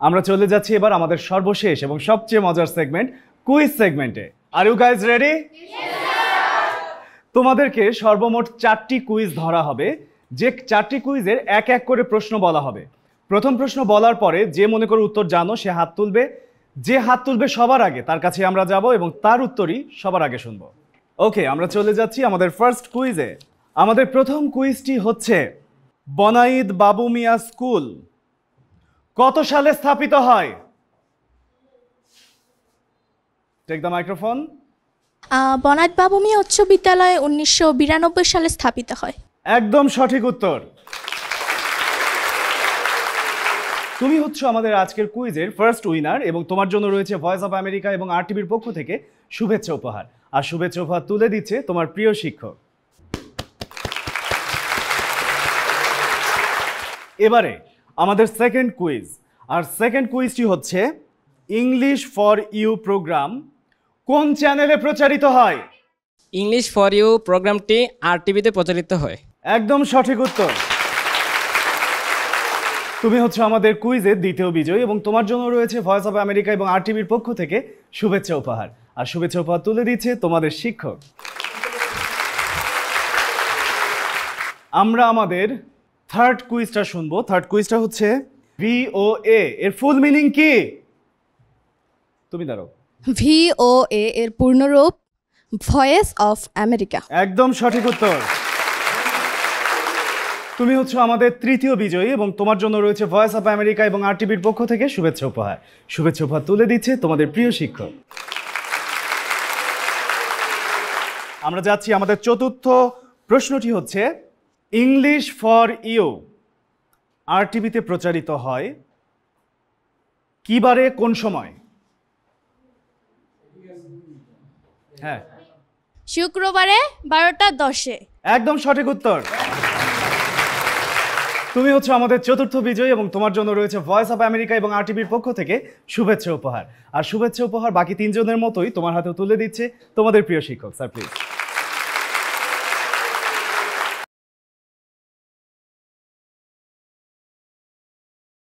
আমরা চলে যাচ্ছি এবার আমাদের সর্বশেষ এবং সবচেয়ে মজার সেগমেন্ট কুইজ সেগমেন্টে। Are you guys ready? তোমাদেরকে সর্বমোট 4টি কুইজ ধরা হবে, যে 4টি কুইজের এক এক করে প্রশ্ন বলা হবে। প্রথম প্রশ্ন বলার পরে যে মনে করে উত্তর জানো সে হাত তুলবে, যে হাত তুলবে সবার আগে তার কাছে আমরা যাব এবং তার উত্তরই সবার আগে শুনবো। ওকে, আমরা চলে যাচ্ছি আমাদের ফার্স্ট কুইজে। আমাদের প্রথম কুইজটি হচ্ছে বনাইদ বাবু মিয়া স্কুল কত সালে স্থাপিত হয়? Take the microphone. বনাইদ বাবু মিয়া উচ্চ বিদ্যালয় 1992 সালে স্থাপিত হয়। একদম সঠিক উত্তর। তুমি হচ্ছে আমাদের আজকের কুইজের ফার্স্ট উইনার এবং তোমার জন্য রয়েছে ভয়েস অফ আমেরিকা এবং RTVর পক্ষ থেকে শুভেচ্ছা উপহার। আর শুভেচ্ছা উপহার তুলে দিচ্ছে তোমার প্রিয় শিক্ষক। এবারে আমাদের সেকেন্ড কুইজ, আর সেকেন্ড কুইজটি হচ্ছে ইংলিশ ফর ইউ প্রোগ্রাম কোন চ্যানেলে প্রচারিত হয়? ইংলিশ ফর ইউ প্রোগ্রামটি RTVতে প্রচারিত হয়। একদম সঠিক উত্তর। তুমি হচ্ছে আমাদের কুইজের দ্বিতীয় বিজয়ী এবং তোমার জন্য রয়েছে ভয়েস অফ আমেরিকা এবং RTVর পক্ষ থেকে শুভেচ্ছা উপহার। আর শুভেচ্ছা উপহার তুলে দিচ্ছে তোমাদের শিক্ষক। আমরা আমাদের থার্ড কুইজটা শুনবো। থার্ড কুইজটা হচ্ছে VOA এর ফুল মিনিং কি? তুমি দাঁড়াও। VOA এর পূর্ণরূপ ভয়েস অফ আমেরিকা। একদম সঠিক উত্তর। তুমি হচ্ছে আমাদের তৃতীয় বিজয়ী এবং তোমার জন্য রয়েছে ভয়েস অফ আমেরিকা এবং RTVর পক্ষ থেকে শুভেচ্ছা উপহার। শুভেচ্ছা উপহার তুলে দিচ্ছে তোমাদের প্রিয় শিক্ষক। আমরা যাচ্ছি আমাদের চতুর্থ প্রশ্নটি হচ্ছে ইংলিশ ফর ইউ RTVতে প্রচারিত হয় কি বারে কোন সময়? হ্যাঁ, শুক্রবারে 12টা 10-এ। একদম সঠিক উত্তর। তুমি হচ্ছে আমাদের চতুর্থ বিজয়ী এবং তোমার জন্য রয়েছে ভয়েস অফ আমেরিকা এবং RTVর পক্ষ থেকে শুভেচ্ছা উপহার। আর শুভেচ্ছা উপহার বাকি 3 জনের মতোই তোমার হাতে তুলে দিচ্ছে তোমাদের প্রিয় শিক্ষক। Sir please.